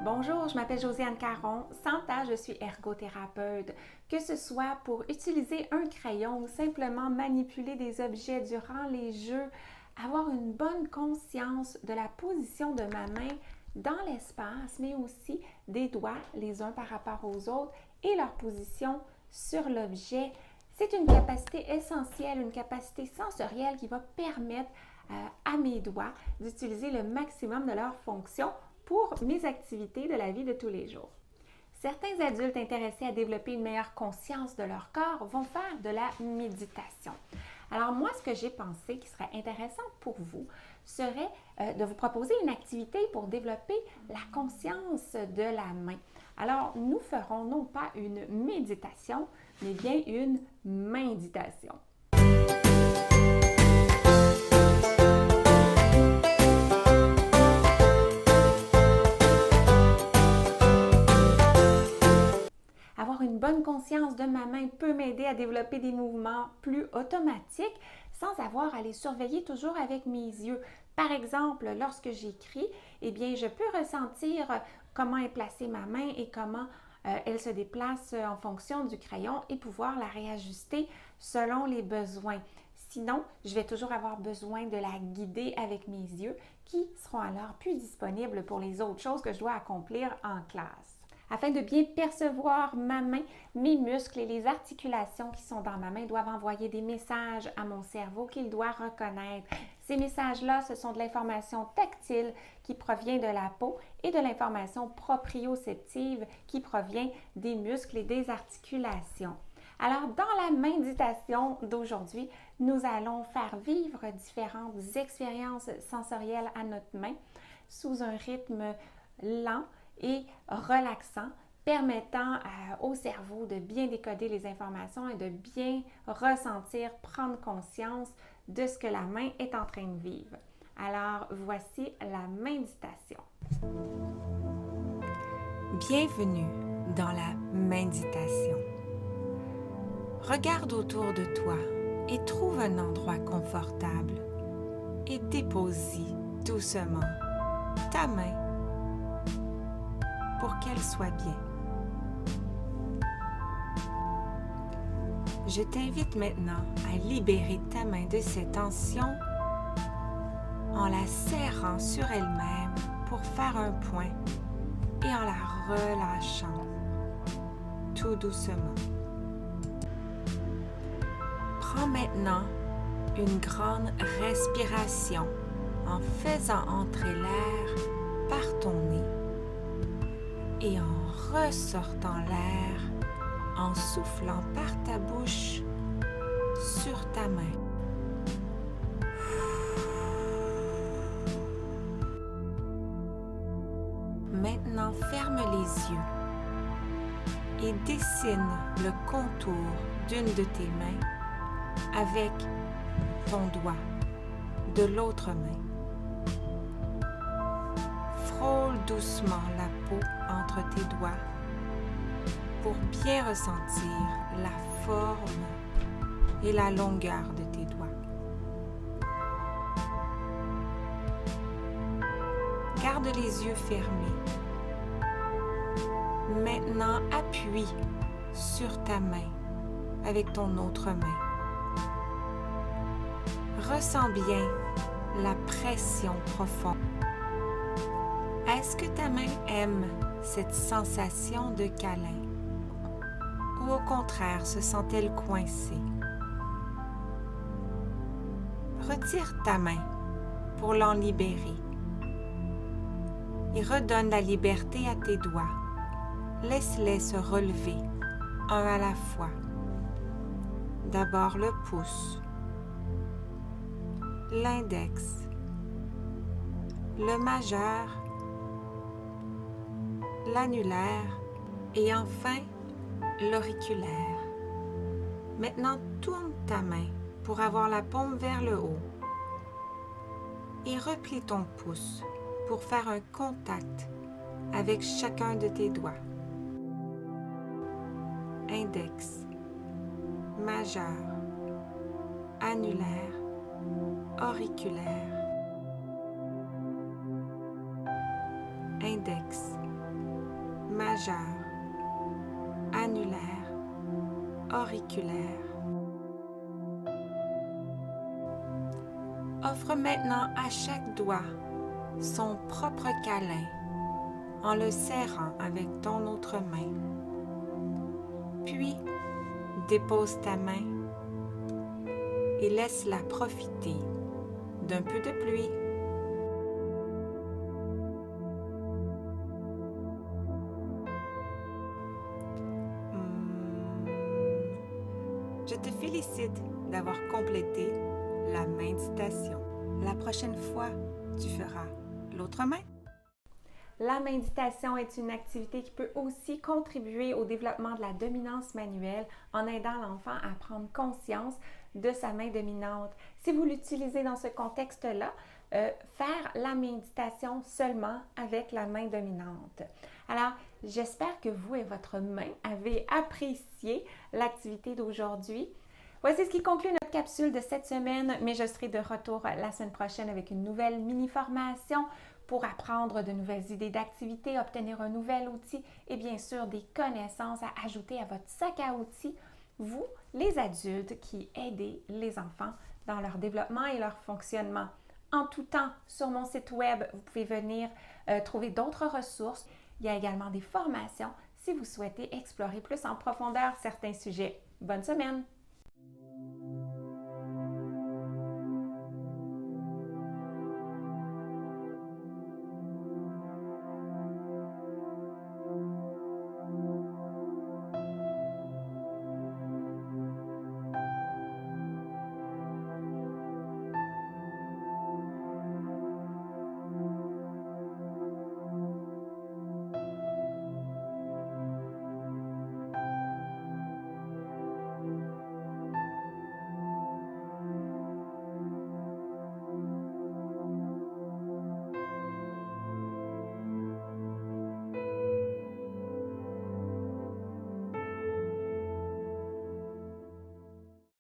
Bonjour, je m'appelle Josiane Caron. 100 ans, je suis ergothérapeute. Que ce soit pour utiliser un crayon ou simplement manipuler des objets durant les jeux, avoir une bonne conscience de la position de ma main dans l'espace, mais aussi des doigts les uns par rapport aux autres et leur position sur l'objet. C'est une capacité essentielle, une capacité sensorielle qui va permettre à mes doigts d'utiliser le maximum de leur fonction pour mes activités de la vie de tous les jours. Certains adultes intéressés à développer une meilleure conscience de leur corps vont faire de la méditation. Alors moi, ce que j'ai pensé qui serait intéressant pour vous serait de vous proposer une activité pour développer la conscience de la main. Alors, nous ferons non pas une méditation, mais bien une mainditation. Avoir une bonne conscience de ma main peut m'aider à développer des mouvements plus automatiques sans avoir à les surveiller toujours avec mes yeux. Par exemple, lorsque j'écris, eh bien, je peux ressentir comment est placée ma main et comment elle se déplace en fonction du crayon et pouvoir la réajuster selon les besoins. Sinon, je vais toujours avoir besoin de la guider avec mes yeux qui seront alors plus disponibles pour les autres choses que je dois accomplir en classe. Afin de bien percevoir ma main, mes muscles et les articulations qui sont dans ma main doivent envoyer des messages à mon cerveau qu'il doit reconnaître. Ces messages-là, ce sont de l'information tactile qui provient de la peau et de l'information proprioceptive qui provient des muscles et des articulations. Alors, dans la méditation d'aujourd'hui, nous allons faire vivre différentes expériences sensorielles à notre main sous un rythme lent et relaxant, permettant au cerveau de bien décoder les informations et de bien ressentir, prendre conscience de ce que la main est en train de vivre. Alors, voici la méditation. Bienvenue dans la méditation. Regarde autour de toi et trouve un endroit confortable et dépose-y doucement ta main pour qu'elle soit bien. Je t'invite maintenant à libérer ta main de cette tension en la serrant sur elle-même pour faire un point et en la relâchant tout doucement. Prends maintenant une grande respiration en faisant entrer l'air par ton nez et en ressortant l'air en soufflant par ta bouche sur ta main. Maintenant, ferme les yeux et dessine le contour d'une de tes mains avec ton doigt de l'autre main. Frôle doucement la peau entre tes doigts pour bien ressentir la forme et la longueur de tes doigts. Garde les yeux fermés. Maintenant, appuie sur ta main avec ton autre main. Ressens bien la pression profonde. Est-ce que ta main aime cette sensation de câlin? Ou au contraire, se sent-elle coincée? Retire ta main pour l'en libérer et redonne la liberté à tes doigts. Laisse-les se relever, un à la fois. D'abord le pouce, l'index, le majeur, l'annulaire et enfin l'auriculaire. Maintenant, tourne ta main pour avoir la paume vers le haut et replie ton pouce pour faire un contact avec chacun de tes doigts. Index, majeur, annulaire, auriculaire. Index, majeur, annulaire, auriculaire. Offre maintenant à chaque doigt son propre câlin en le serrant avec ton autre main. Puis, dépose ta main et laisse-la profiter d'un peu de pluie. Je te félicite d'avoir complété la méditation. La prochaine fois, tu feras l'autre main. La méditation est une activité qui peut aussi contribuer au développement de la dominance manuelle en aidant l'enfant à prendre conscience de sa main dominante. Si vous l'utilisez dans ce contexte-là, faire la méditation seulement avec la main dominante. Alors, j'espère que vous et votre main avez apprécié l'activité d'aujourd'hui. Voici ce qui conclut notre capsule de cette semaine, mais je serai de retour la semaine prochaine avec une nouvelle mini-formation pour apprendre de nouvelles idées d'activité, obtenir un nouvel outil et bien sûr des connaissances à ajouter à votre sac à outils, vous, les adultes qui aidez les enfants dans leur développement et leur fonctionnement. En tout temps, sur mon site web, vous pouvez venir trouver d'autres ressources. Il y a également des formations si vous souhaitez explorer plus en profondeur certains sujets. Bonne semaine!